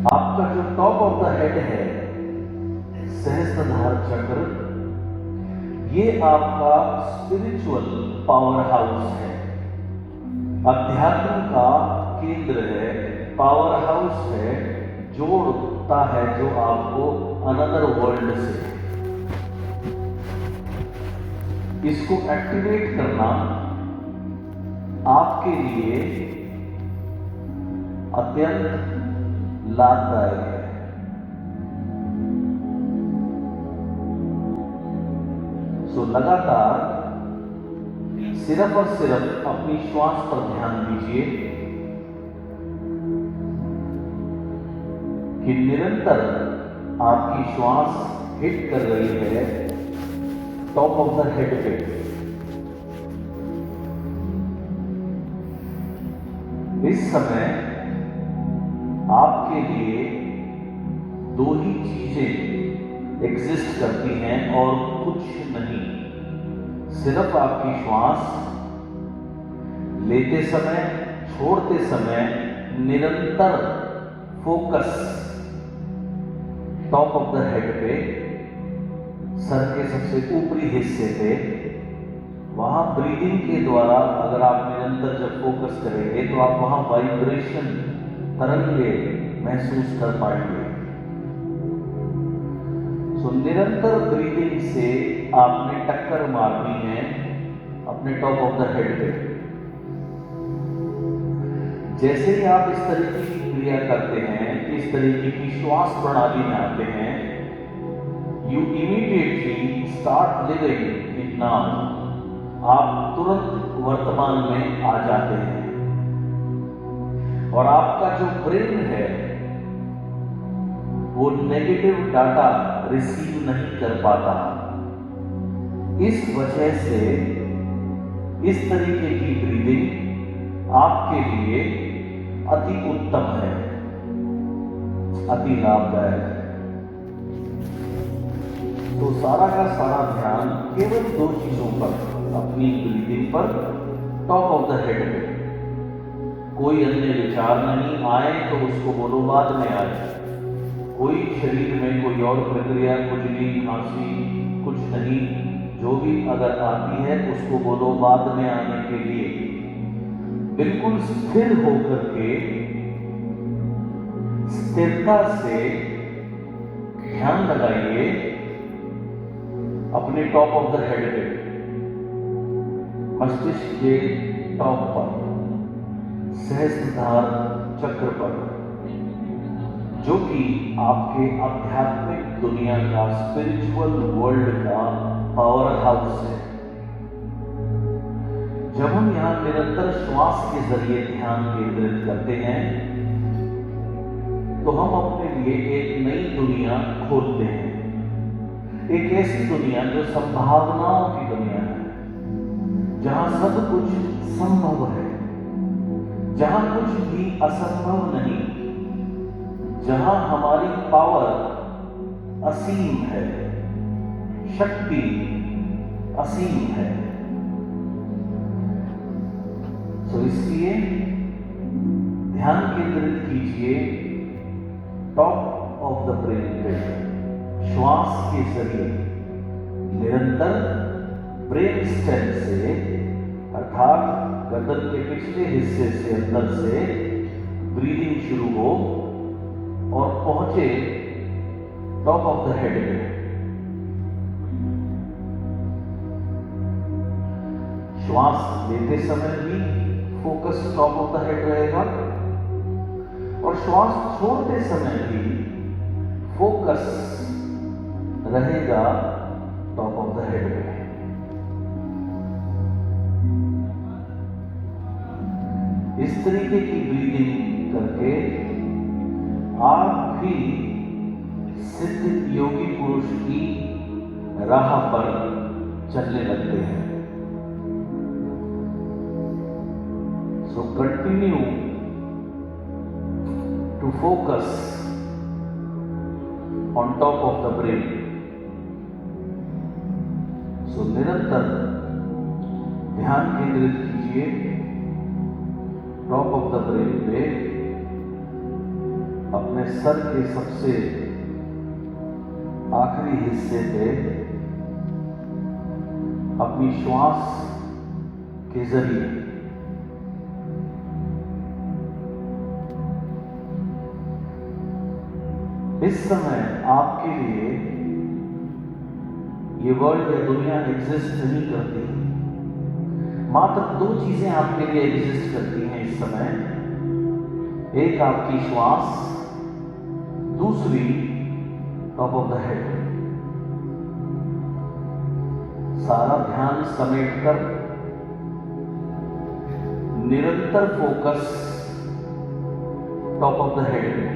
आपका जो top of the head है सहस्त्रधार चक्र, ये आपका स्पिरिचुअल पावर हाउस है, अध्यात्म का केंद्र है, पावर हाउस है, जोड़ता है जो आपको अनदर वर्ल्ड से। इसको एक्टिवेट करना आपके लिए अत्यंत लाभदायक है। सो लगातार सिर्फ और सिर्फ अपनी श्वास पर ध्यान दीजिए कि निरंतर आपकी श्वास हिट कर रही है टॉप ऑफ द हेड पे। इस समय आपके लिए दो ही चीजें एग्जिस्ट करती हैं और कुछ नहीं। सिर्फ आपकी श्वास लेते समय, छोड़ते समय निरंतर focus top of the head पे, सर के सबसे ऊपरी हिस्से पे। वहां ब्रीदिंग के द्वारा अगर आप निरंतर जब फोकस करेंगे तो आप वहां वाइब्रेशन, तरंगे महसूस कर पाएंगे। सो निरंतर ब्रीदिंग से आपने टक्कर मारनी है अपने टॉप ऑफ द हेड पे। जैसे ही आप इस तरीके की क्रिया करते हैं, इस तरीके की श्वास प्रणाली में आते हैं, you immediately start living in now. आप तुरंत वर्तमान में आ जाते हैं और आपका जो ब्रेन है वो नेगेटिव डाटा रिसीव नहीं कर पाता। इस वजह से इस तरीके की ब्रीदिंग आपके लिए अति उत्तम है, अति लाभदायक है। तो सारा का सारा ध्यान केवल दो चीजों पर, अपनी ब्रीदिंग पर, टॉप ऑफ द हेड पे। कोई अन्य विचार नहीं आए तो उसको बोलो बाद में आए। कोई शरीर में कोई और प्रक्रिया, खुजली, खांसी कुछ नहीं, जो भी अगर आती है उसको बोलो बाद में आने के लिए। बिल्कुल स्थिर होकर के स्थिरता से ध्यान लगाइए अपने टॉप ऑफ द हेड पे, मस्तिष्क के टॉप पर, सहस्त्रधार चक्र पर, जो कि आपके आध्यात्मिक दुनिया का, स्पिरिचुअल वर्ल्ड का पावर हाउस है। जब हम यहां निरंतर श्वास के जरिए ध्यान केंद्रित करते हैं तो हम अपने लिए एक नई दुनिया खोलते हैं, एक ऐसी दुनिया जो संभावनाओं की दुनिया है, जहां सब कुछ संभव है, जहां कुछ भी असंभव नहीं, जहां हमारी पावर असीम है, शक्ति असीम है। तो इसलिए ध्यान केंद्रित कीजिए टॉप ऑफ द ब्रेन पे, श्वास के जरिए निरंतर ब्रेन स्टेम से, अर्थात गर्दन के पिछले हिस्से से अंदर से ब्रीदिंग शुरू हो और पहुंचे टॉप ऑफ द हेड पे। श्वास लेते समय भी focus top of the head रहेगा और श्वास छोड़ते समय भी फोकस रहेगा टॉप ऑफ द हेड पे। इस तरीके की ब्रीदिंग करके आप भी सिद्ध योगी पुरुष की राह पर चलने लगते हैं। So continue to focus on top of the brain. So निरंतर ध्यान केंद्रित कीजिए टॉप ऑफ द ब्रेन पे अपने सर के सबसे आखिरी हिस्से पे अपनी श्वास के जरिए इस समय आपके लिए ये वर्ल्ड या दुनिया एग्जिस्ट नहीं करती। मात्र दो चीजें आपके लिए एग्जिस्ट करती हैं इस समय, एक आपकी श्वास, दूसरी टॉप ऑफ द हेड। सारा ध्यान समेटकर निरंतर focus top of the head में।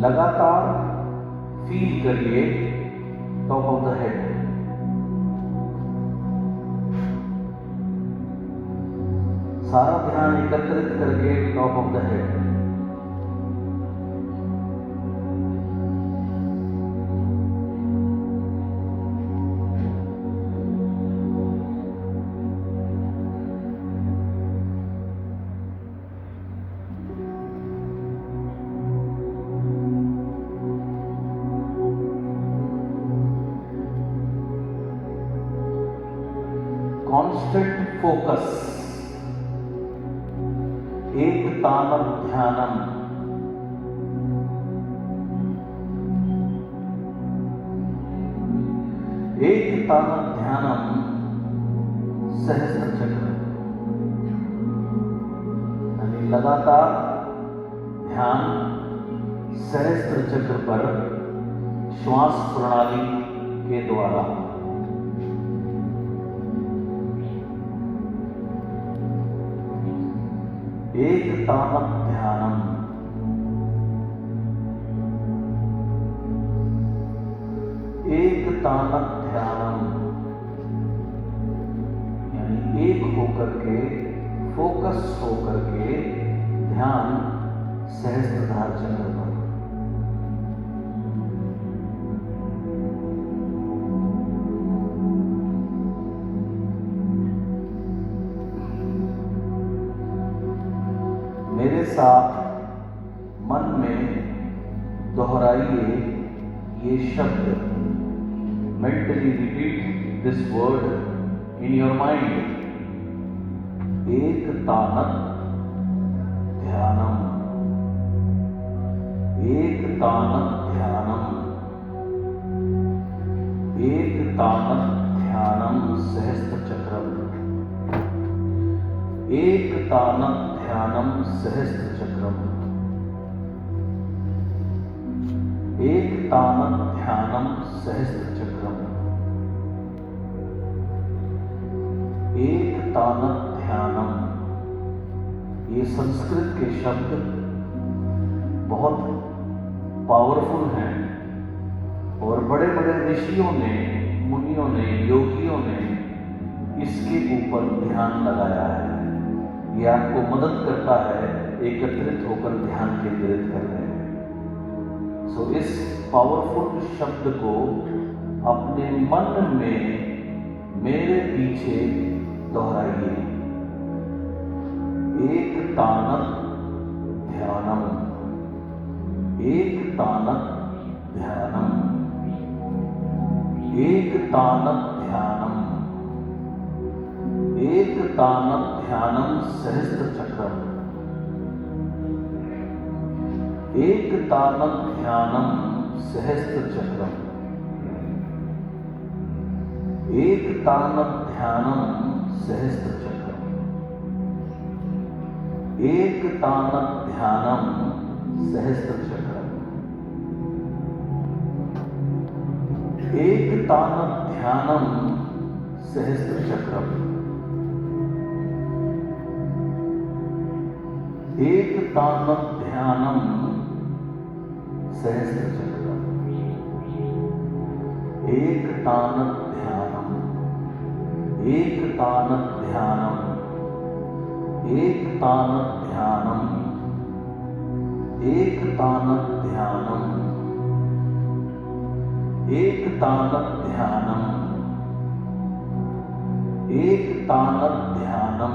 लगातार फील करिए टॉप ऑफ द हेड। सारा ध्यान एकत्रित करके top of the head. Constant focus, एक तानम ध्यानम। एक तानम ध्यानम सहस्त्र चक्र, यानी लगातार ध्यान सहस्त्र चक्र पर श्वास प्रणाली के द्वारा। एक तानम ध्यानम, एक तानम ध्यानम, यानी एक होकर के, फोकस होकर के ध्यान सहस्त्रधार चक्र पर। मेरे साथ मन में दोहराइए ये शब्द। Mentally repeat this word in your mind. एक तानम ध्यानम, एक तानम ध्यानम, एक तानम ध्यानम सहस्त्र चक्रम, एक तानम ध्यानम सहस्त्र चक्रम, एक तानम ध्यानम सहस्त्र चक्रम, एक तानम ध्यानम। ये संस्कृत के शब्द बहुत पावरफुल हैं और बड़े बड़े ऋषियों ने, मुनियों ने, योगियों ने इसके ऊपर ध्यान लगाया है। ये आपको मदद करता है एकत्रित होकर ध्यान केंद्रित करने में। सो इस पावरफुल शब्द को अपने मन में मेरे पीछे दोहराइए। एक तानम ध्यानम, एक तानम ध्यानम, एक तानम ध्यानम, एक तानम ध्यानम सहस्त्र चक्रम, एक तानम ध्यानम सहस्त्र चक्रम, एक तानम ध्यानम सहस्त्र चक्रम, एक तानम ध्यानम सहस्त्र चक्रम, एक तानम ध्यानम सहस्त्र चक्रम, एक तानम ध्यानम सहस्त्र चक्रम, एक तानम ध्यानम, एक तानम ध्यानम, एक तानम ध्यानम, एक तानम ध्यानम, एक तानम ध्यानम, एक तानम ध्यानम,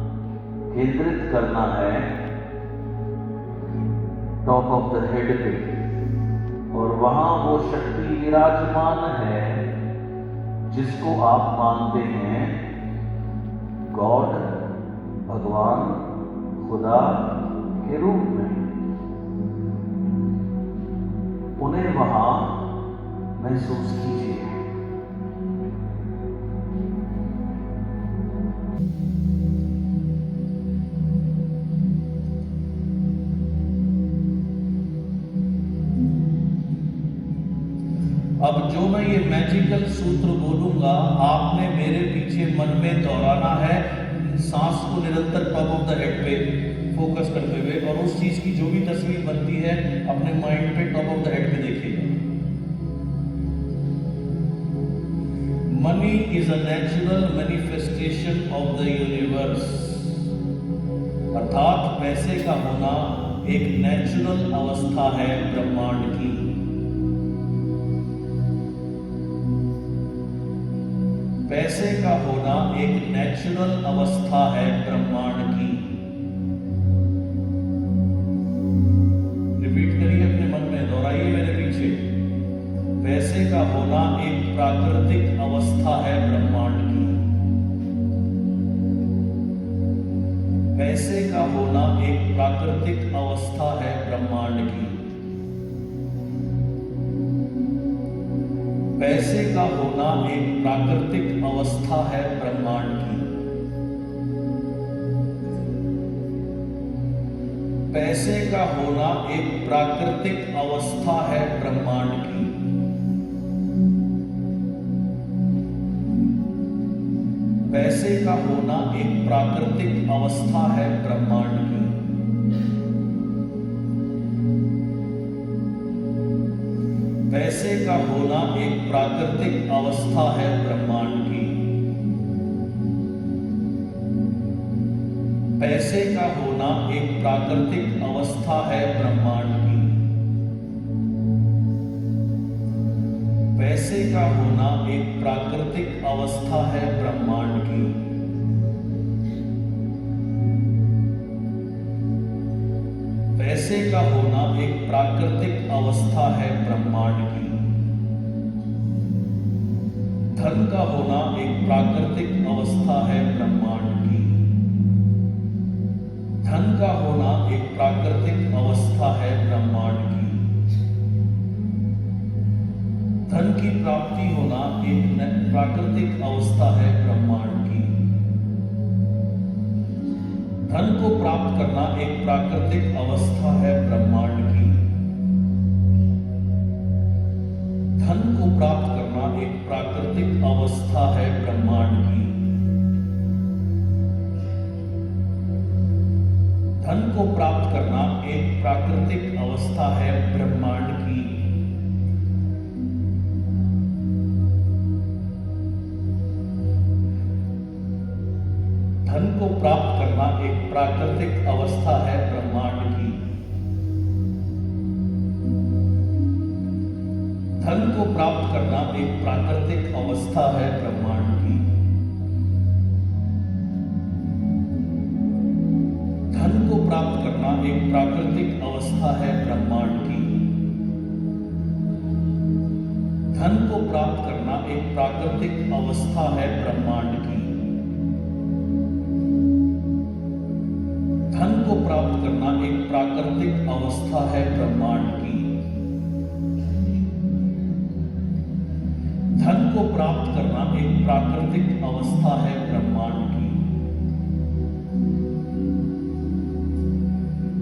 केंद्रित करना है टॉप ऑफ द हेड पे, और वहां वो शक्ति विराजमान है जिसको आप मानते हैं गॉड, भगवान, खुदा के रूप में। उन्हें वहां महसूस कीजिए। अब जो मैं ये मैजिकल सूत्र बोलूंगा, आपने मेरे पीछे मन में दोहराना है, सांस को निरंतर टॉप ऑफ द हेड पे फोकस करते हुए, और उस चीज की जो भी तस्वीर बनती है अपने माइंड पे टॉप ऑफ द हेड पे देखिएगा। Money is a natural manifestation of the universe, अर्थात पैसे का होना एक नेचुरल अवस्था है ब्रह्मांड की। पैसे का होना एक नेचुरल अवस्था है ब्रह्मांड की। रिपीट करिए, अपने मन में दोहराइए मेरे पीछे। पैसे का होना एक प्राकृतिक अवस्था है ब्रह्मांड की। पैसे का होना एक प्राकृतिक अवस्था है ब्रह्मांड की। पैसे का होना एक प्राकृतिक अवस्था है ब्रह्मांड की। पैसे का होना एक प्राकृतिक अवस्था है ब्रह्मांड की। पैसे का होना एक प्राकृतिक अवस्था है ब्रह्मांड की। पैसे का होना एक प्राकृतिक अवस्था है ब्रह्मांड की। पैसे का होना एक प्राकृतिक अवस्था है ब्रह्मांड की। पैसे का होना एक प्राकृतिक अवस्था है ब्रह्मांड की। पैसे का होना एक प्राकृतिक अवस्था है ब्रह्मांड की। धन का होना एक प्राकृतिक अवस्था है ब्रह्मांड की। धन का होना एक प्राकृतिक अवस्था है ब्रह्मांड की। धन की प्राप्ति होना एक प्राकृतिक अवस्था है ब्रह्मांड की। धन को प्राप्त करना एक प्राकृतिक अवस्था है ब्रह्मांड की। धन को प्राप्त करना एक प्राकृतिक अवस्था है ब्रह्मांड की। धन को प्राप्त करना एक प्राकृतिक अवस्था है ब्रह्मांड की। धन को प्राप्त करना एक प्राकृतिक अवस्था है ब्रह्मांड की। धन को प्राप्त करना एक प्राकृतिक अवस्था है ब्रह्मांड की। धन को प्राप्त करना एक प्राकृतिक अवस्था है ब्रह्मांड की। धन को प्राप्त करना एक प्राकृतिक अवस्था है ब्रह्मांड की। धन को प्राप्त करना एक प्राकृतिक अवस्था है ब्रह्मांड की। धन को प्राप्त करना एक प्राकृतिक अवस्था है ब्रह्मांड की।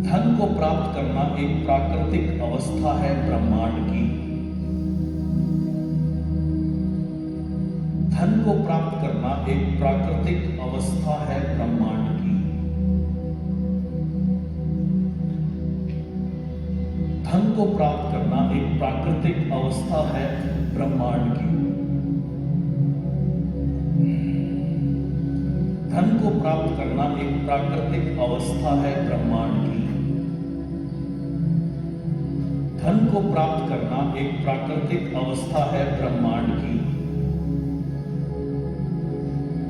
धन को प्राप्त करना एक प्राकृतिक अवस्था है ब्रह्मांड की। धन को प्राप्त करना एक प्राकृतिक अवस्था है ब्रह्मांड की। धन को प्राप्त करना एक प्राकृतिक अवस्था है ब्रह्मांड की। धन को प्राप्त करना एक प्राकृतिक अवस्था है ब्रह्मांड की। धन को प्राप्त करना एक प्राकृतिक अवस्था है ब्रह्मांड की।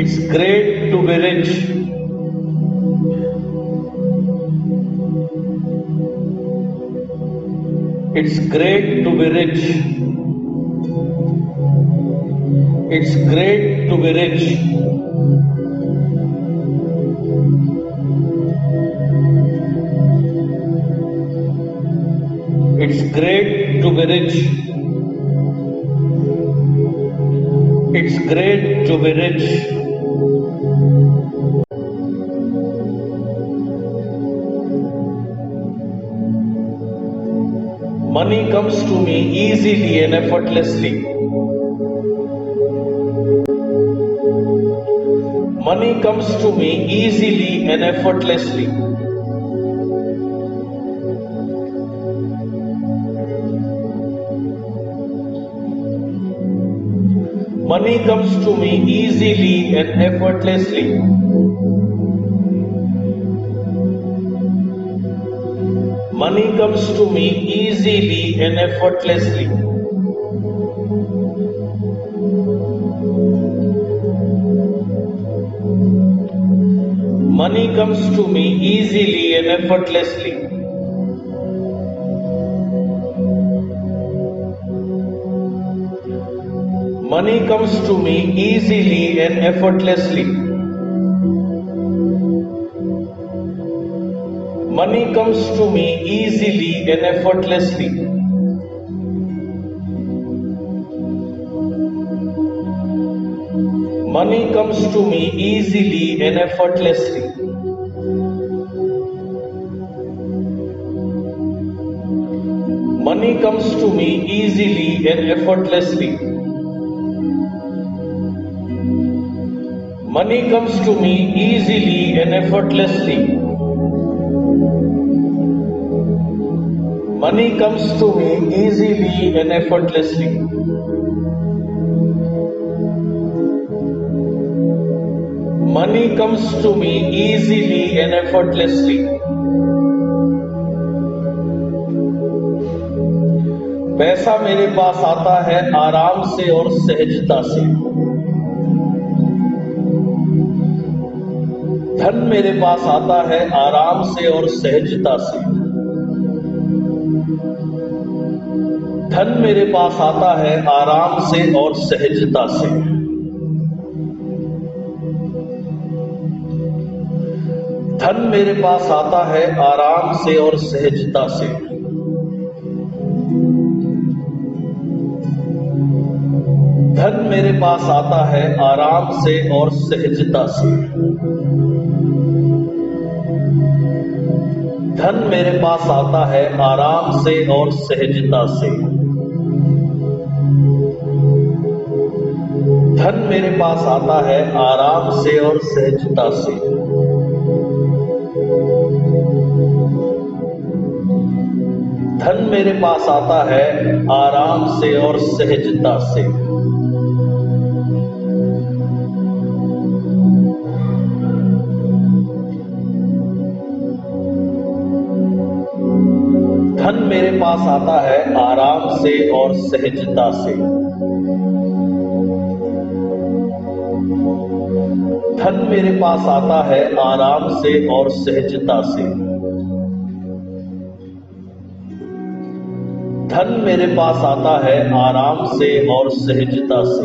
It's great to be rich. It's great to be rich. It's great to be rich. It's great to be rich. It's great to be rich. Money comes to me easily and effortlessly. Money comes to me easily and effortlessly. Money comes to me easily and effortlessly. Money comes to me easily and effortlessly. Money comes to me easily and effortlessly. Money comes to me easily and effortlessly. Money comes to me easily and effortlessly. Money comes to me easily and effortlessly. Money comes to me easily and effortlessly. Money comes to me easily and effortlessly. Money comes to me easily and effortlessly. Money comes to me easily and effortlessly. पैसा मेरे पास आता है आराम से और सहजता से। धन मेरे पास आता है आराम से और सहजता से। धन मेरे पास आता है आराम से और सहजता से। धन मेरे पास आता है आराम से और सहजता से। धन मेरे पास आता है आराम से और सहजता से। धन मेरे पास आता है आराम से और सहजता से। धन मेरे पास आता है आराम से और सहजता से। धन मेरे पास आता है आराम से और सहजता से। धन मेरे पास आता है आराम से और सहजता से। धन मेरे पास आता है आराम से और सहजता से। धन मेरे पास आता है आराम से और सहजता से।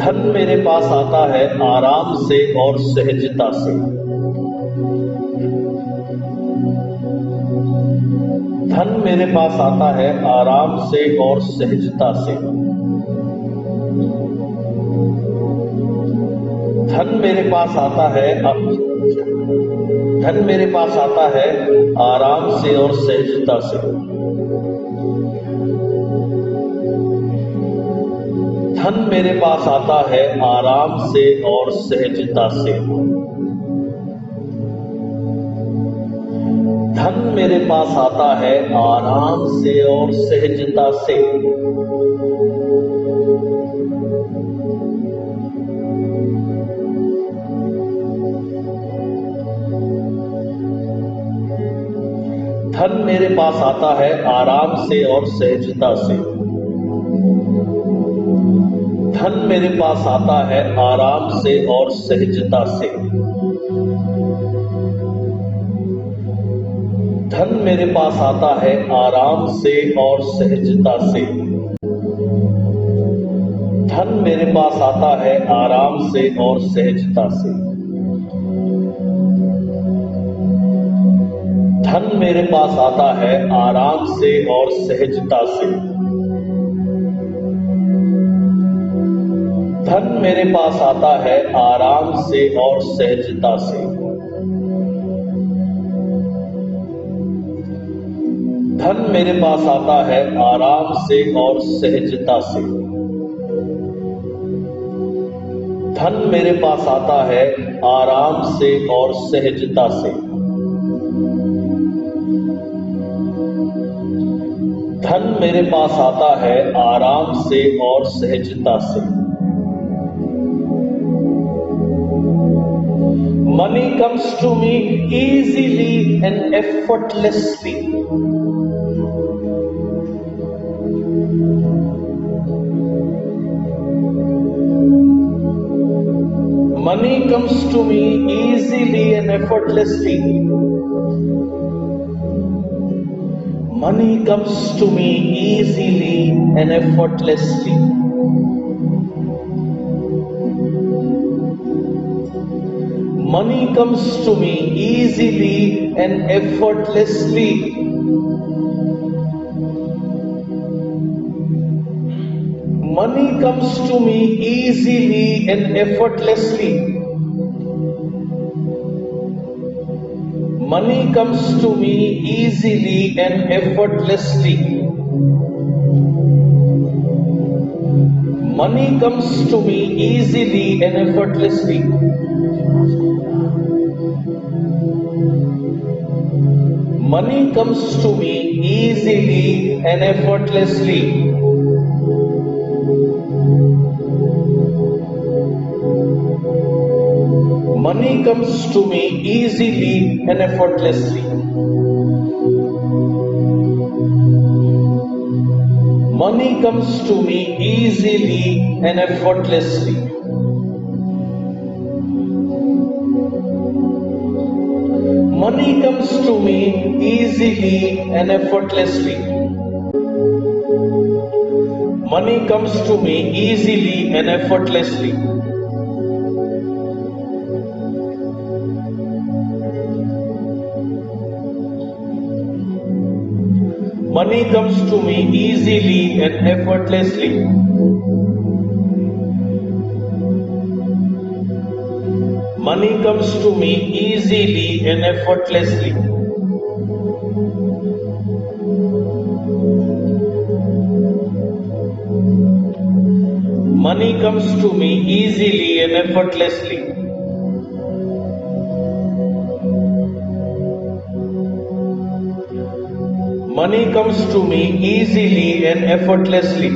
धन मेरे पास आता है आराम से और सहजता से। धन मेरे पास आता है आराम से और सहजता से। धन मेरे पास आता है धन मेरे पास आता है आराम से और सहजता से। धन मेरे पास आता है आराम से और सहजता से। धन मेरे पास आता है आराम से और सहजता से। धन मेरे पास आता है आराम से और सहजता से। धन मेरे पास आता है आराम से और सहजता से। धन मेरे पास आता है आराम से और सहजता से। धन मेरे पास आता है आराम से और सहजता से। धन मेरे पास आता है आराम से और सहजता से। धन मेरे पास आता है आराम से और सहजता से। धन मेरे पास आता है आराम से और सहजता से। धन मेरे पास आता है आराम से और सहजता से। धन मेरे पास आता है आराम से और सहजता से। Money comes to me easily and effortlessly. Money comes to me easily and effortlessly. Money comes to me easily and effortlessly. Money comes to me easily and effortlessly. Money comes to me easily and effortlessly. Money comes to me easily and effortlessly. Money comes to me easily and effortlessly. Money comes to me easily and effortlessly. Money comes to me easily and effortlessly. Money comes to me easily and effortlessly. Money comes to me easily and effortlessly. Money comes to me easily and effortlessly. Money comes to me easily and effortlessly. Money comes to me easily and effortlessly. Money comes to me easily and effortlessly. Money comes to me easily and effortlessly.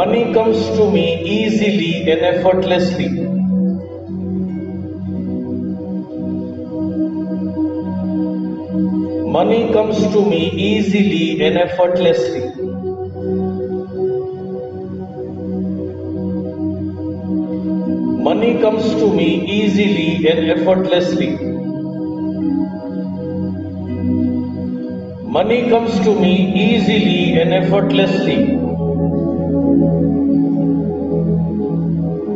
Money comes to me easily and effortlessly. Money comes to me easily and effortlessly. Money comes to me easily and effortlessly. Money comes to me easily and effortlessly.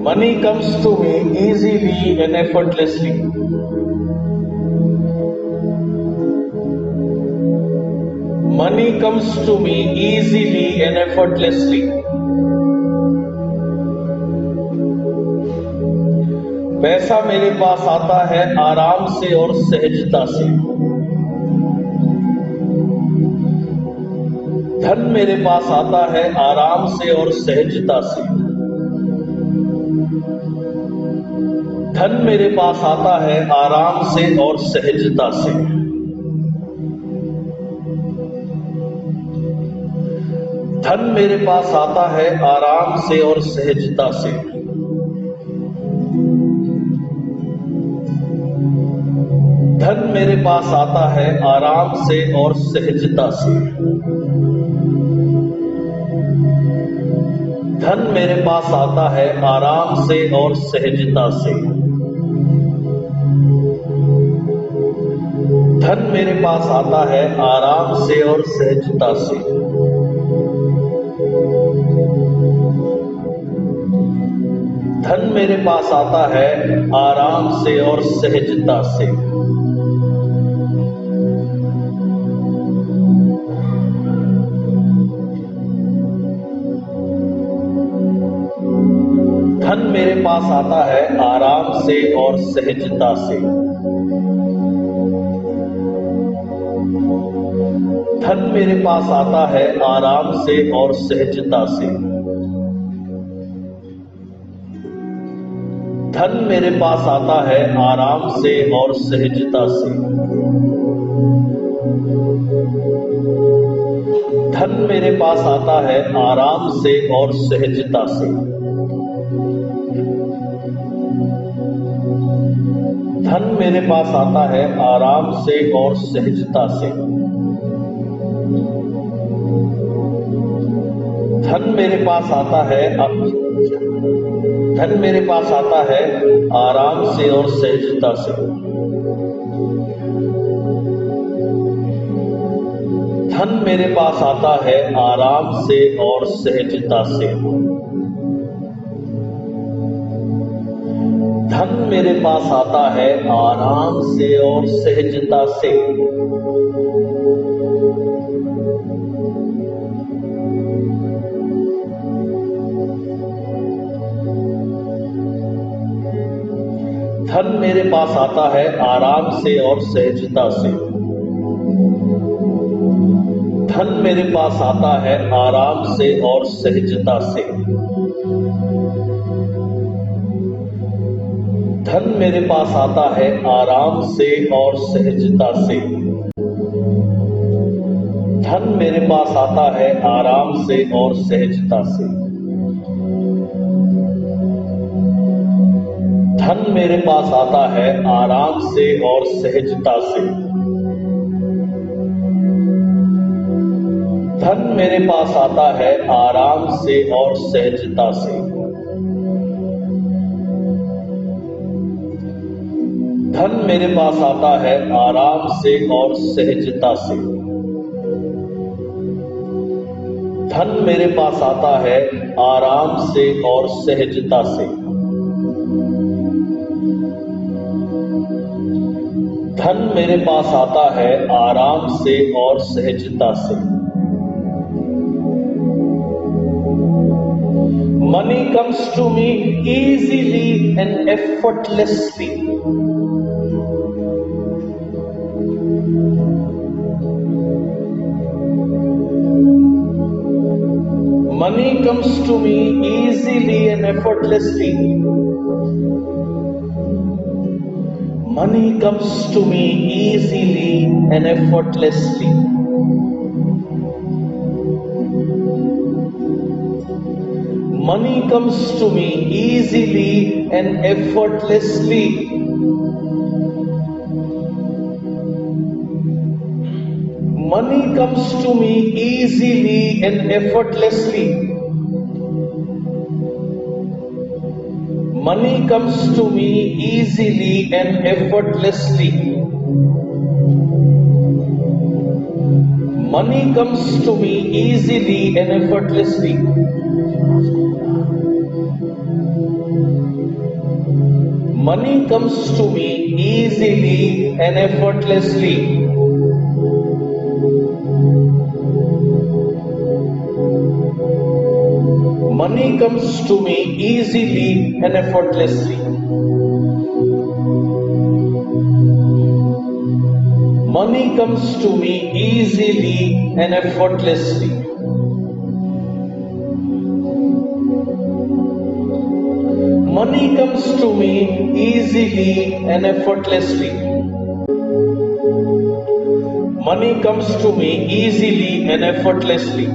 Money comes to me easily and effortlessly. Money comes to me easily and effortlessly. पैसा मेरे पास आता है आराम से और सहजता से। धन मेरे पास आता है आराम से और सहजता से। धन मेरे पास आता है आराम से और सहजता से। धन मेरे पास आता है आराम से और सहजता से। धन मेरे पास आता है आराम से और सहजता से। धन मेरे पास आता है आराम से और सहजता से। धन मेरे पास आता है आराम से और सहजता से। धन मेरे पास आता है आराम से और सहजता से। धन मेरे पास आता है आराम से और सहजता से। धन मेरे पास आता है आराम से और सहजता से। धन मेरे पास आता है आराम से और सहजता से। धन मेरे पास आता है आराम से और सहजता से। धन मेरे पास आता है आराम से और सहजता से। धन मेरे पास आता है धन मेरे पास आता है आराम से और सहजता से। धन मेरे पास आता है आराम से और सहजता से। धन मेरे पास आता है आराम से और सहजता से। धन मेरे पास आता है आराम से और सहजता से। धन मेरे पास आता है आराम से और सहजता से। धन मेरे पास आता है आराम से और सहजता से। धन मेरे पास आता है आराम से और सहजता से। धन मेरे पास आता है आराम से और सहजता से। धन मेरे पास आता है आराम से और सहजता से। धन मेरे पास आता है आराम से और सहजता से। धन मेरे पास आता है आराम से और सहजता से। धन मेरे पास आता है आराम से और सहजता से। Money comes to me easily and effortlessly. Money comes to me easily and effortlessly. Money comes to me easily and effortlessly. Money comes to me easily and effortlessly. Money comes to me easily and effortlessly. Money comes to me easily and effortlessly. Money comes to me easily and effortlessly. Money comes to me easily and effortlessly. Money comes to me easily and effortlessly. Money comes to me easily and effortlessly. Money comes to me easily and effortlessly. Money comes to me easily and effortlessly.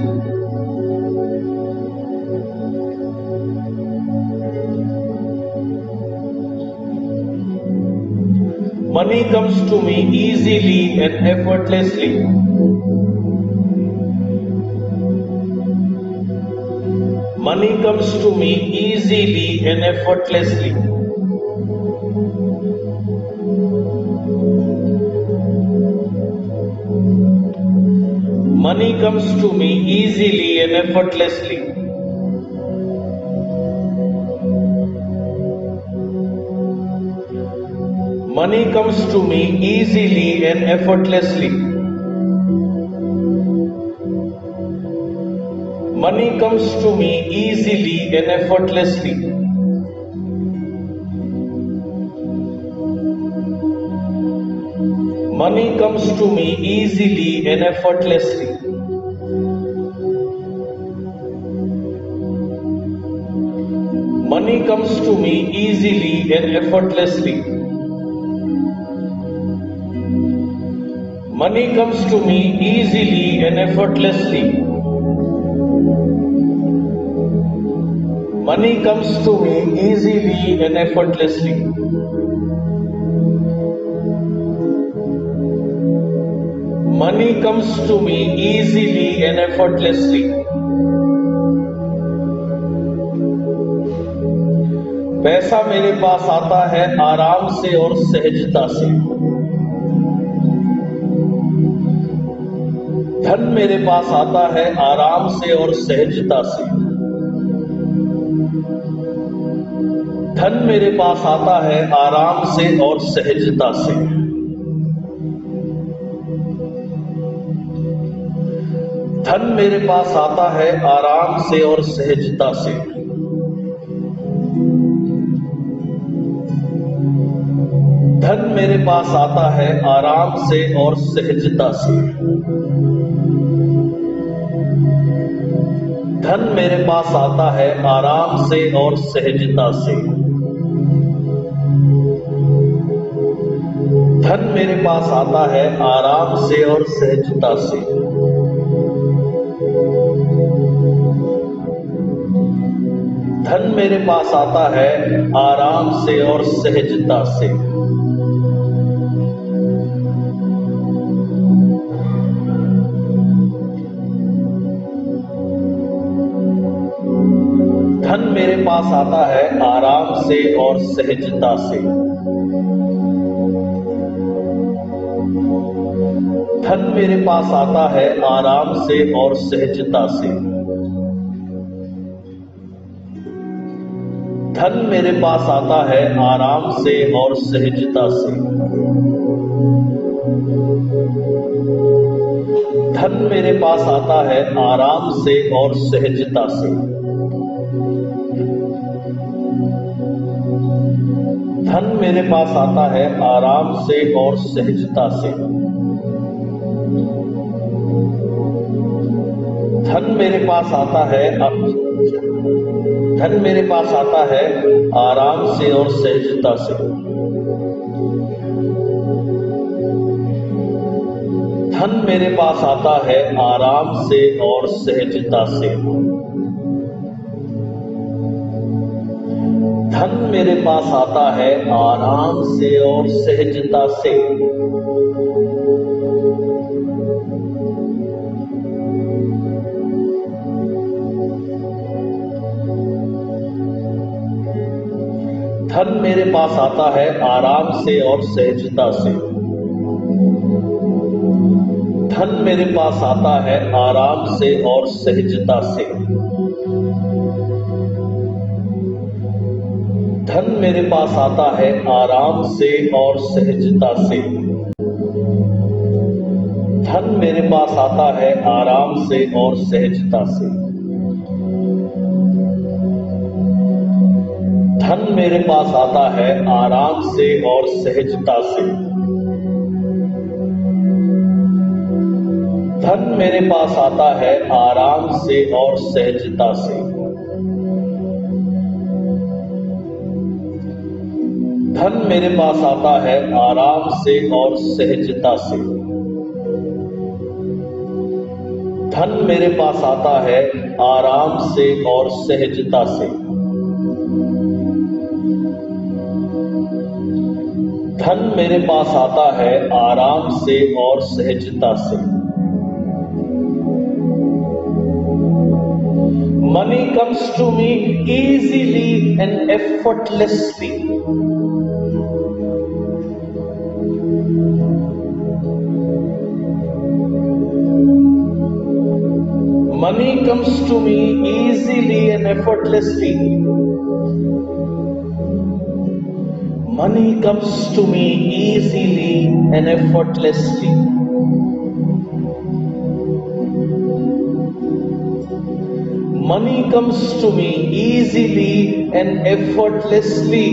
Money comes to me easily and effortlessly. Money comes to me easily and effortlessly. Money comes to me easily and effortlessly. Money comes to me easily and effortlessly. Money comes to me easily and effortlessly. Money comes to me easily and effortlessly. Money comes to me easily and effortlessly. Money comes to me easily and effortlessly. Money comes to me easily and effortlessly. Money comes to me easily and effortlessly. पैसा मेरे पास आता है आराम से और सहजता से। धन मेरे पास आता है आराम से और सहजता से। धन मेरे पास आता है आराम से और सहजता से। धन मेरे पास आता है आराम से और सहजता से। धन मेरे पास आता है आराम से और सहजता से। धन मेरे पास आता है आराम से और सहजता से। धन मेरे पास आता है आराम से और सहजता से। धन मेरे पास आता है आराम से और सहजता से। धन मेरे पास आता है आराम से और सहजता से। धन मेरे पास आता है आराम से और सहजता से। धन मेरे पास आता है आराम से और सहजता से। धन मेरे पास आता है आराम से और सहजता से। धन मेरे पास आता है आराम से और सहजता से। धन मेरे पास आता है धन मेरे पास आता है आराम से और सहजता से। धन मेरे पास आता है आराम से और सहजता से। धन मेरे पास आता है आराम से और सहजता से। धन मेरे पास आता है आराम से और सहजता से। धन मेरे पास आता है आराम से और सहजता से। धन मेरे पास आता है आराम से और सहजता से। धन मेरे पास आता है आराम से और सहजता से। धन मेरे पास आता है आराम से और सहजता से। धन मेरे पास आता है आराम से और सहजता से। धन मेरे पास आता है आराम से और सहजता से। धन मेरे पास आता है आराम से और सहजता से। धन मेरे पास आता है आराम से और सहजता से। Money comes to me easily and effortlessly. Money comes to me easily and effortlessly. Money comes to me easily and effortlessly. Money comes to me easily and effortlessly.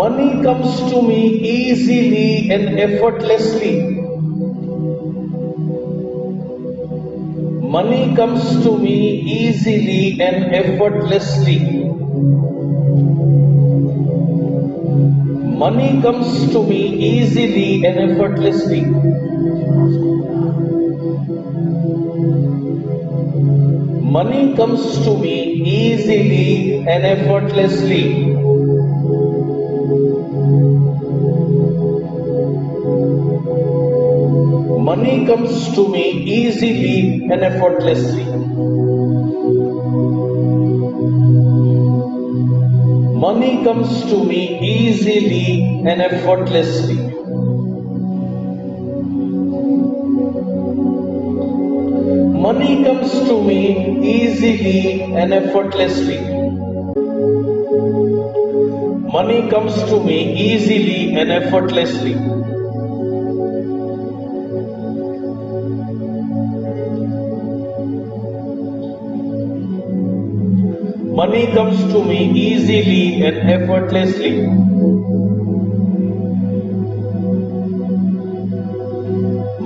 Money comes to me easily and effortlessly. Money comes to me easily and effortlessly. Money comes to me easily and effortlessly. Money comes to me easily and effortlessly. Money comes to me easily and effortlessly. Money comes to me easily and effortlessly. Money comes to me easily and effortlessly. Money comes to me easily and effortlessly. Money comes to me easily and effortlessly.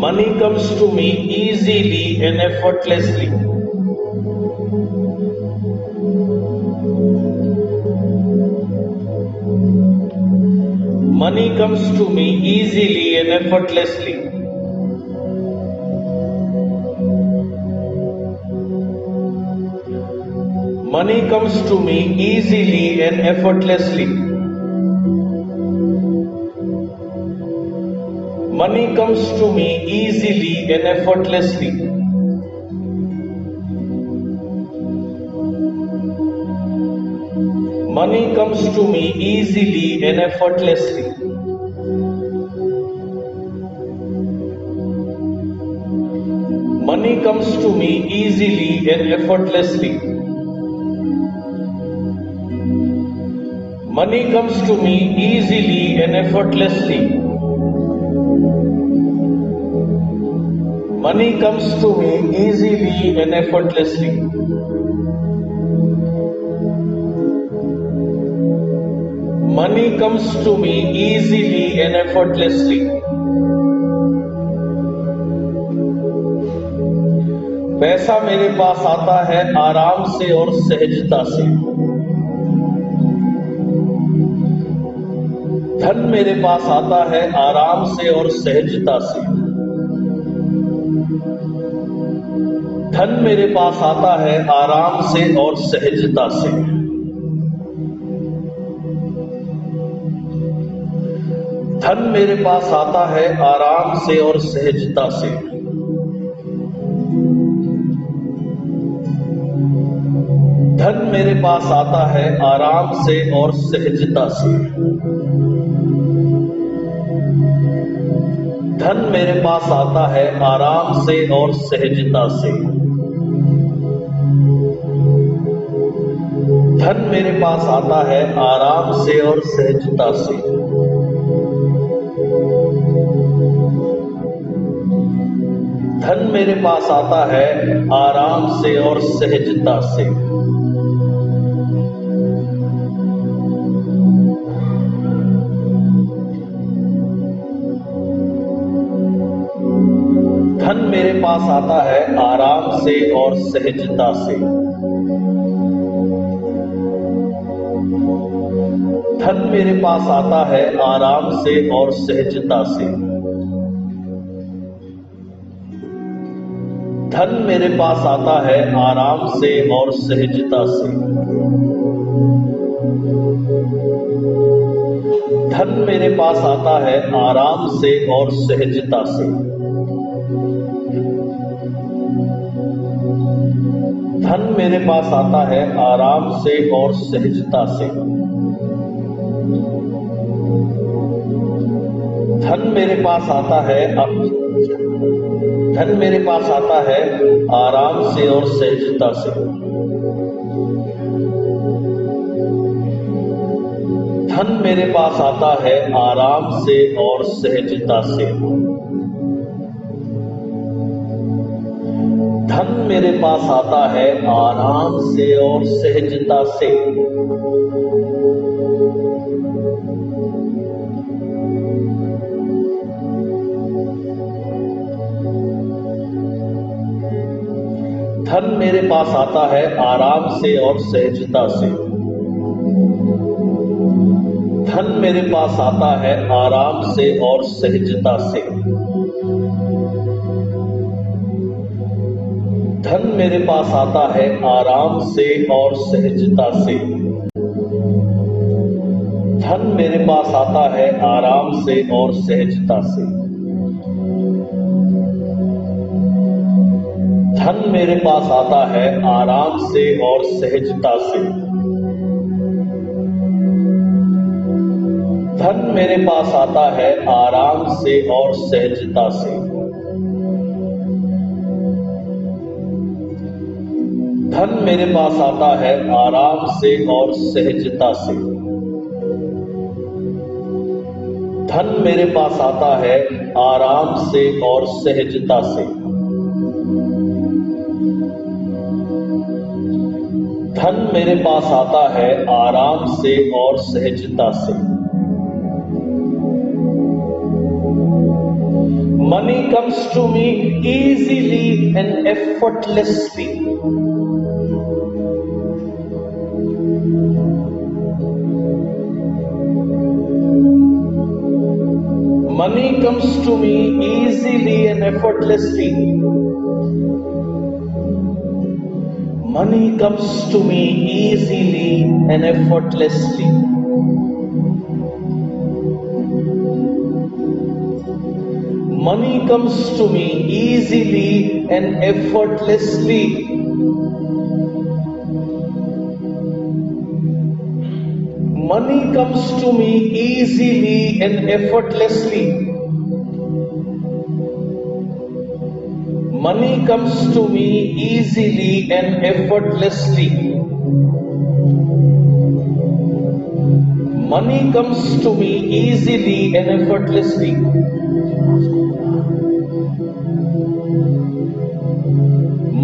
Money comes to me easily and effortlessly. Money comes to me easily and effortlessly. Money comes to me easily and effortlessly. Money comes to me easily and effortlessly. Money comes to me easily and effortlessly. Money comes to me easily and effortlessly. Money comes to me easily and effortlessly. Money comes to me easily and effortlessly. Money comes to me easily and effortlessly. पैसा मेरे पास आता है आराम से और सहजता से। धन मेरे पास आता है आराम से और सहजता से। धन मेरे पास आता है आराम से और सहजता से। धन मेरे पास आता है आराम से और सहजता से। धन मेरे पास आता है आराम से और सहजता से। धन मेरे पास आता है आराम से और सहजता से। धन मेरे पास आता है आराम से और सहजता से। धन मेरे पास आता है आराम से और सहजता से। धन मेरे पास आता है आराम से और सहजता से। धन मेरे पास आता है आराम से और सहजता से। धन मेरे पास आता है आराम से और सहजता से। धन मेरे पास आता है आराम से और सहजता से। धन मेरे पास आता है आराम से और सहजता से। धन मेरे पास आता है धन मेरे पास आता है आराम से और सहजता से। धन मेरे पास आता है आराम से और सहजता से। धन मेरे पास आता है आराम से और सहजता से। धन मेरे पास आता है आराम से और सहजता से। धन मेरे पास आता है आराम से और सहजता से। धन मेरे पास आता है आराम से और सहजता से। धन मेरे पास आता है आराम से और सहजता से। धन मेरे पास आता है आराम से और सहजता से। धन मेरे पास आता है आराम से और सहजता से। धन मेरे पास आता है आराम से और सहजता से। धन मेरे पास आता है आराम से और सहजता से। धन मेरे पास आता है आराम से और सहजता से। Money comes to me easily and effortlessly. Money comes to me easily and effortlessly. Money comes to me easily and effortlessly. Money comes to me easily and effortlessly. Money comes to me easily and effortlessly. Money comes to me easily and effortlessly. Money comes to me easily and effortlessly.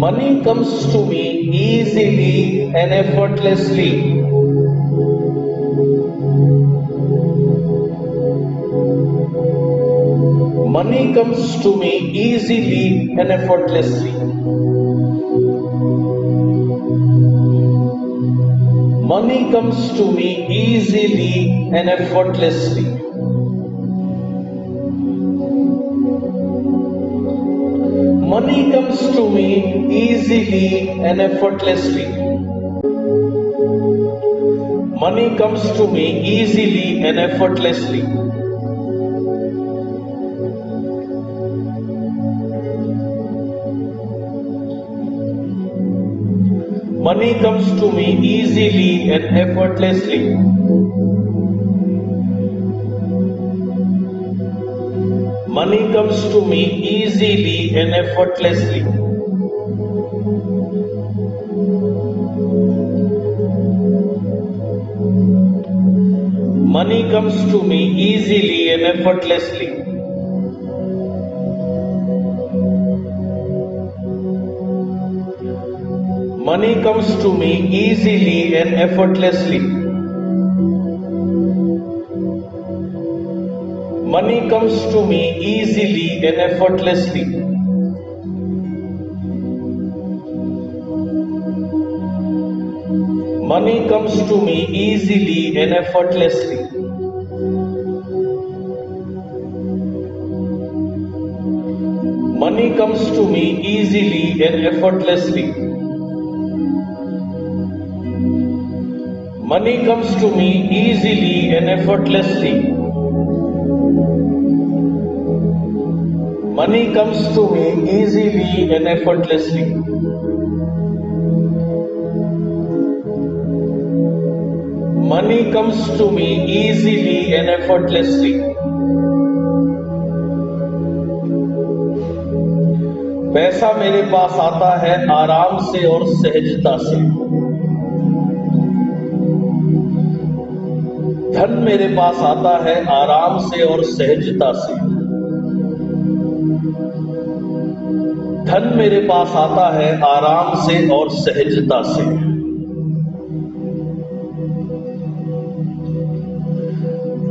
Money comes to me easily and effortlessly. Money comes to me easily and effortlessly. Money comes to me easily and effortlessly. Money comes to me easily and effortlessly. Money comes to me easily and effortlessly. Money comes to me easily and effortlessly. Money comes to me easily and effortlessly. Money comes to me easily and effortlessly. Money comes to me easily and effortlessly. Money comes to me easily and effortlessly. Money comes to me easily and effortlessly. Money comes to me easily and effortlessly. Money comes to me easily and effortlessly. Money comes to me easily and effortlessly. Money comes to me easily and effortlessly. पैसा मेरे पास आता है आराम से और सहजता से। धन मेरे पास आता है आराम से और सहजता से। धन मेरे पास आता है आराम से और सहजता से।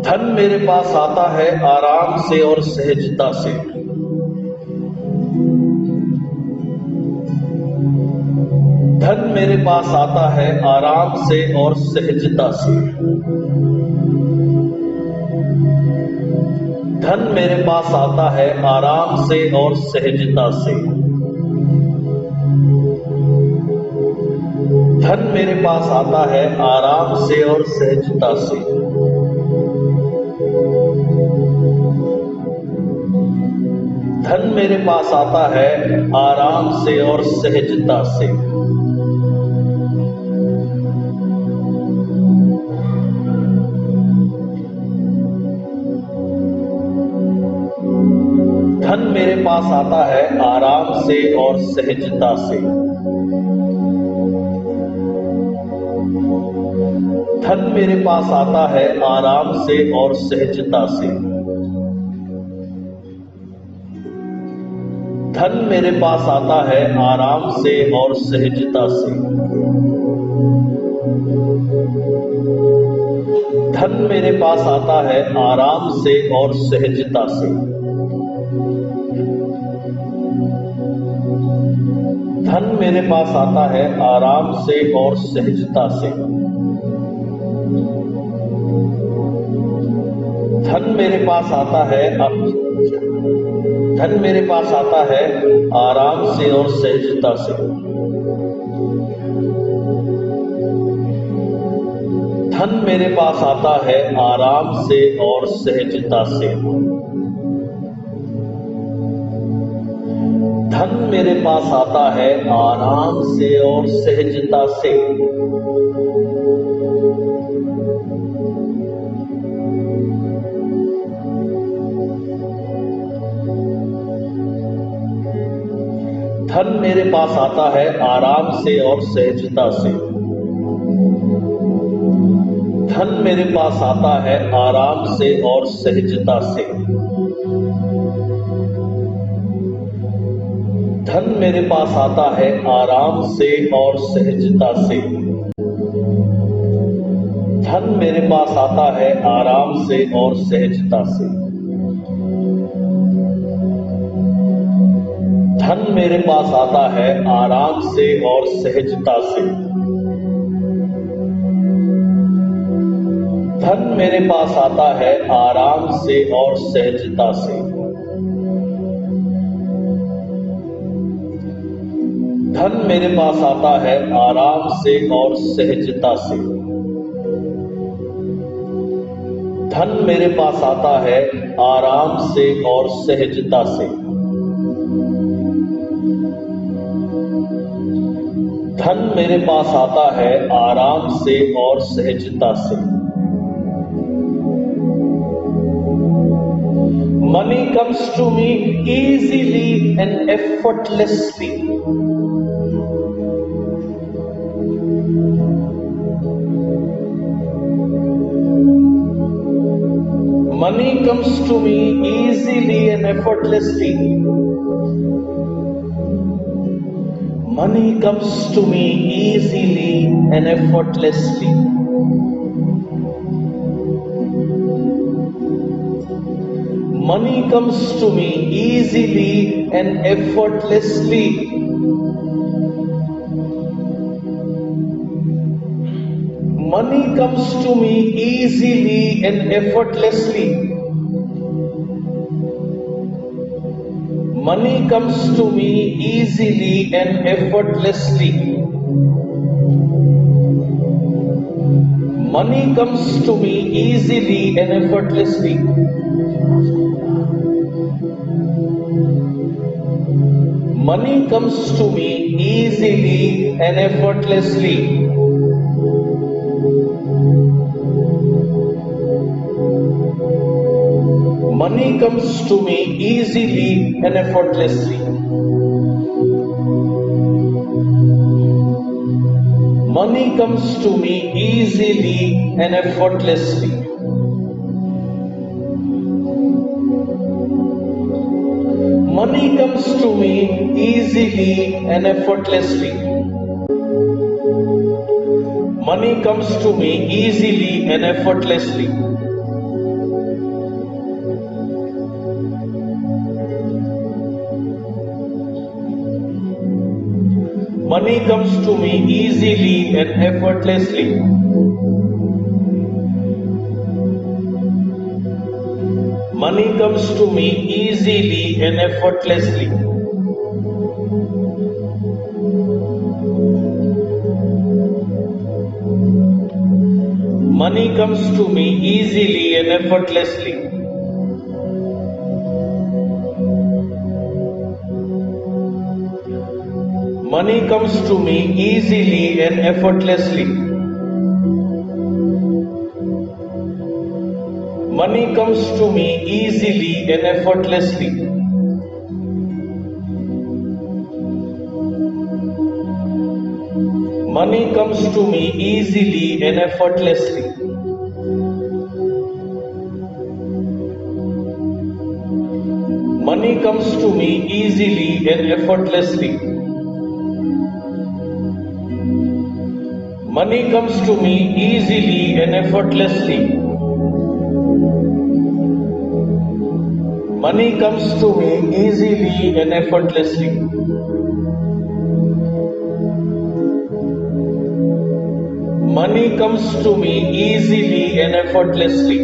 धन मेरे पास आता है आराम से और सहजता से। धन मेरे पास आता है आराम से और सहजता से। धन मेरे पास आता है आराम से और सहजता से। धन मेरे पास आता है आराम से और सहजता से। धन मेरे पास आता है आराम से और सहजता से। धन मेरे पास आता है आराम से और सहजता से। धन मेरे पास आता है आराम से और सहजता से। धन मेरे पास आता है आराम से और सहजता से। धन मेरे पास आता है आराम से और सहजता से। धन मेरे पास आता है आराम से और सहजता से। धन मेरे पास आता है धन मेरे पास आता है आराम से और सहजता से। धन मेरे पास आता है आराम से और सहजता से। धन मेरे पास आता है आराम से और सहजता से। धन मेरे पास आता है आराम से और सहजता से। धन मेरे पास आता है आराम से और सहजता से। धन मेरे पास आता है आराम से और सहजता से। धन मेरे पास आता है आराम से और सहजता से। धन मेरे पास आता है आराम से और सहजता से। धन मेरे पास आता है आराम से और सहजता से। धन मेरे पास आता है आराम से और सहजता से। धन मेरे पास आता है आराम से और सहजता से। धन मेरे पास आता है आराम से और सहजता से। Money comes to me easily and effortlessly. Money comes to me easily and effortlessly. Money comes to me easily and effortlessly. Money comes to me easily and effortlessly. Money comes to me easily and effortlessly. Money comes to me easily and effortlessly. Money comes to me easily and effortlessly. Money comes to me easily and effortlessly. Money comes to me easily and effortlessly. Money comes to me easily and effortlessly. Money comes to me easily and effortlessly. Money comes to me easily and effortlessly. Money comes to me easily and effortlessly. Money comes to me easily and effortlessly. Money comes to me easily and effortlessly. Money comes to me easily and effortlessly. Money comes to me easily and effortlessly. Money comes to me easily and effortlessly. Money comes to me easily and effortlessly. Money comes to me easily and effortlessly. Money comes to me easily and effortlessly. Money comes to me easily and effortlessly.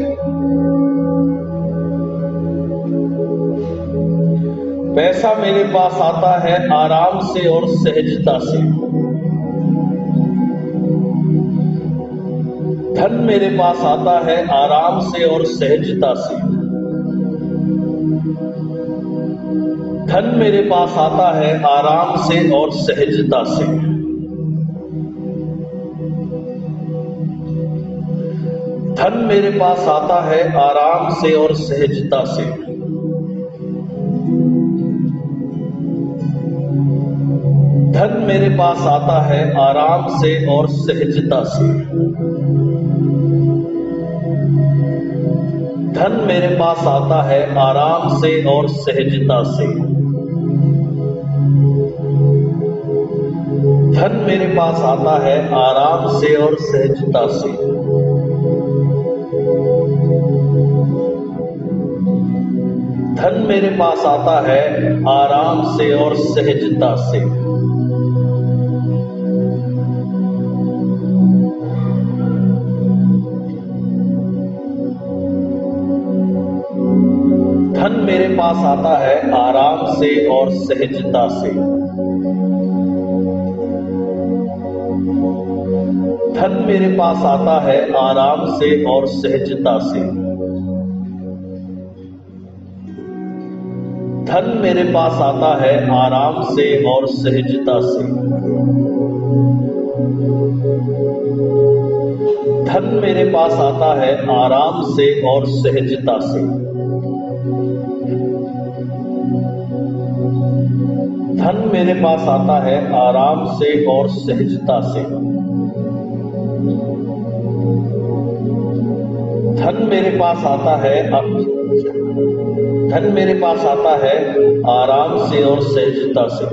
पैसा मेरे पास आता है आराम से और सहजता से। धन मेरे पास आता है आराम से और सहजता से। धन मेरे पास आता है आराम से और सहजता से। धन मेरे पास आता है आराम से और सहजता से। धन मेरे पास आता है आराम से और सहजता से। धन मेरे पास आता है आराम से और सहजता से। धन मेरे पास आता है आराम से और सहजता से। धन मेरे पास आता है आराम से और सहजता से। धन मेरे पास आता है आराम से और सहजता से। धन मेरे पास आता है आराम से और सहजता से। धन मेरे पास आता है आराम से और सहजता से। धन मेरे पास आता है आराम से और सहजता से। धन मेरे पास आता है आराम से और सहजता से। धन मेरे पास आता है धन मेरे पास आता है आराम से और सहजता से।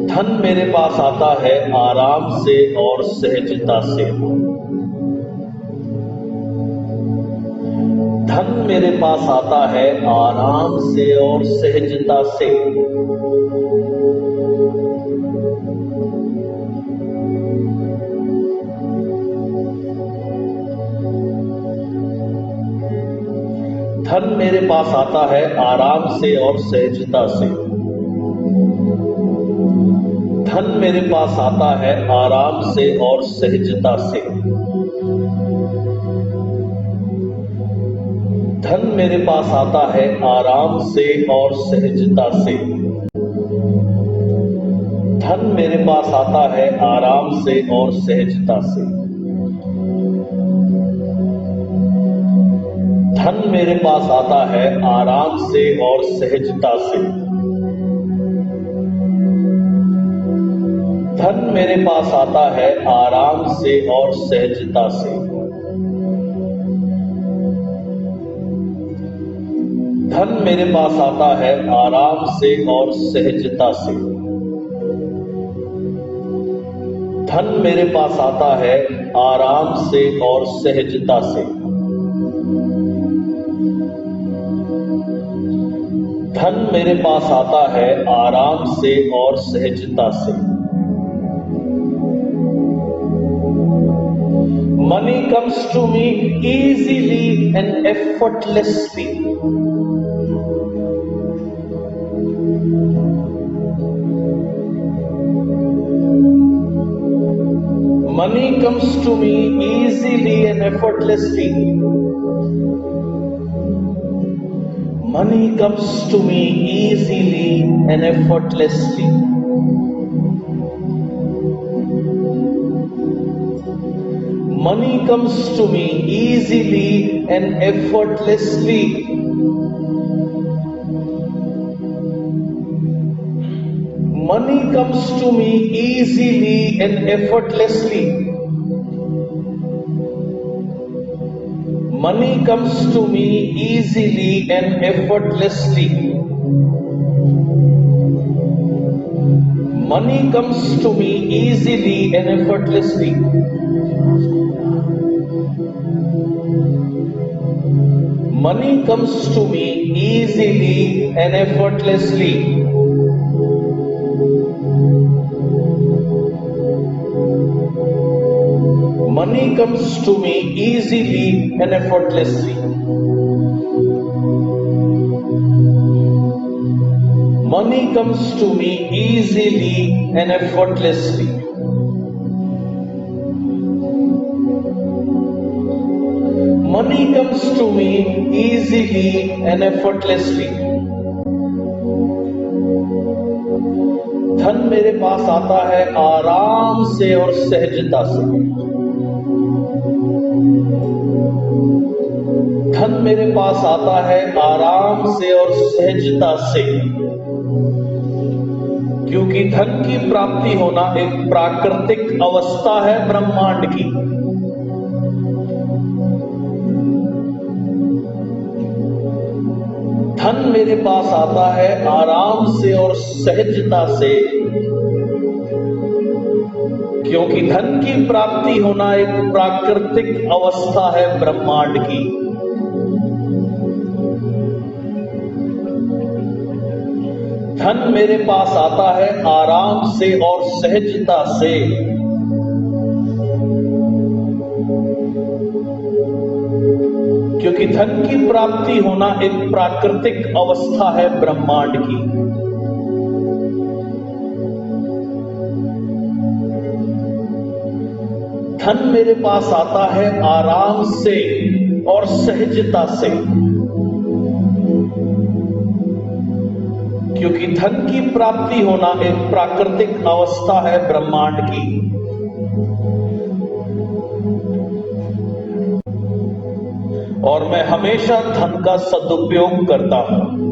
धन मेरे पास आता है आराम से और सहजता से। धन मेरे पास आता है आराम से और सहजता से। धन मेरे पास आता है आराम से और सहजता से। धन मेरे पास आता है आराम से और सहजता से। धन मेरे पास आता है आराम से और सहजता से। धन मेरे पास आता है आराम से और सहजता से। धन मेरे पास आता है आराम से और सहजता से। धन मेरे पास आता है आराम से और सहजता से। धन मेरे पास आता है आराम से और सहजता से। धन मेरे पास आता है आराम से और सहजता से। धन मेरे पास आता है आराम से और सहजता से। Money comes to me easily and effortlessly. Money comes to me easily and effortlessly. Money comes to me easily and effortlessly. Money comes to me easily and effortlessly. Money comes to me easily and effortlessly. Money comes to me easily and effortlessly. Money comes to me easily and effortlessly. Money comes to me easily and effortlessly. Money comes to me easily and effortlessly. Money comes to me easily and effortlessly. Money comes to me easily and effortlessly. धन मेरे पास आता है आराम से और सहजता से। धन मेरे पास आता है आराम से और सहजता से, क्योंकि धन की प्राप्ति होना एक प्राकृतिक अवस्था है ब्रह्मांड की। धन मेरे पास आता है आराम से और सहजता से, क्योंकि धन की प्राप्ति होना एक प्राकृतिक अवस्था है ब्रह्मांड की। धन मेरे पास आता है आराम से और सहजता से, क्योंकि धन की प्राप्ति होना एक प्राकृतिक अवस्था है ब्रह्मांड की। धन मेरे पास आता है आराम से और सहजता से, क्योंकि धन की प्राप्ति होना एक प्राकृतिक अवस्था है ब्रह्मांड की। और मैं हमेशा धन का सदुपयोग करता हूं।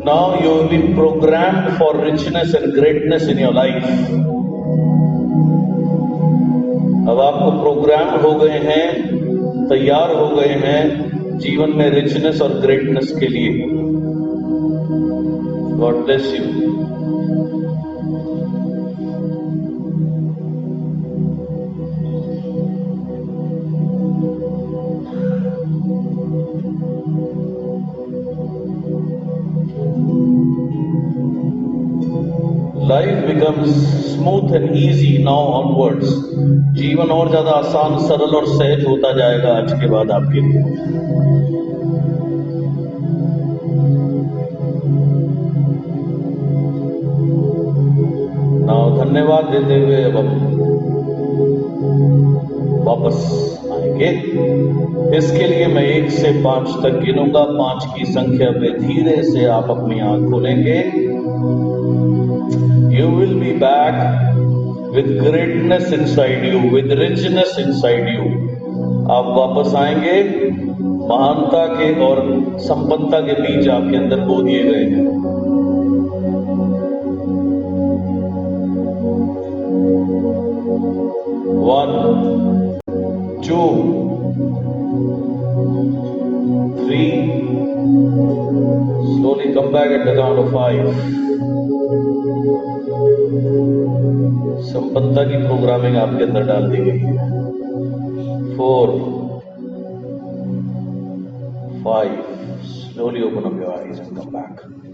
Now you will be programmed for richness and greatness in your life. अब आपको प्रोग्राम हो गए हैं, तैयार हो गए हैं जीवन में रिचनेस और ग्रेटनेस के लिए। God bless you. Life becomes smooth and easy now onwards. जीवन और ज्यादा आसान, सरल और सहज होता जाएगा आज के बाद आपके लिए। नाउ धन्यवाद देते हुए अब हम वापस आएंगे। इसके लिए मैं 1 से 5 तक गिनूंगा। 5 की संख्या पे धीरे से आप अपनी आंख खोलेंगे। You will be back with greatness inside you, with richness inside you. आप वापस आएंगे, महानता के और संपन्नता के बीच आपके अंदर बो दिए गए हैं। One, 2, 3. Slowly come back at the count of 5. संपन्नता की प्रोग्रामिंग आपके अंदर डाल दी गई है। 4, 5. Slowly open up your eyes and come back.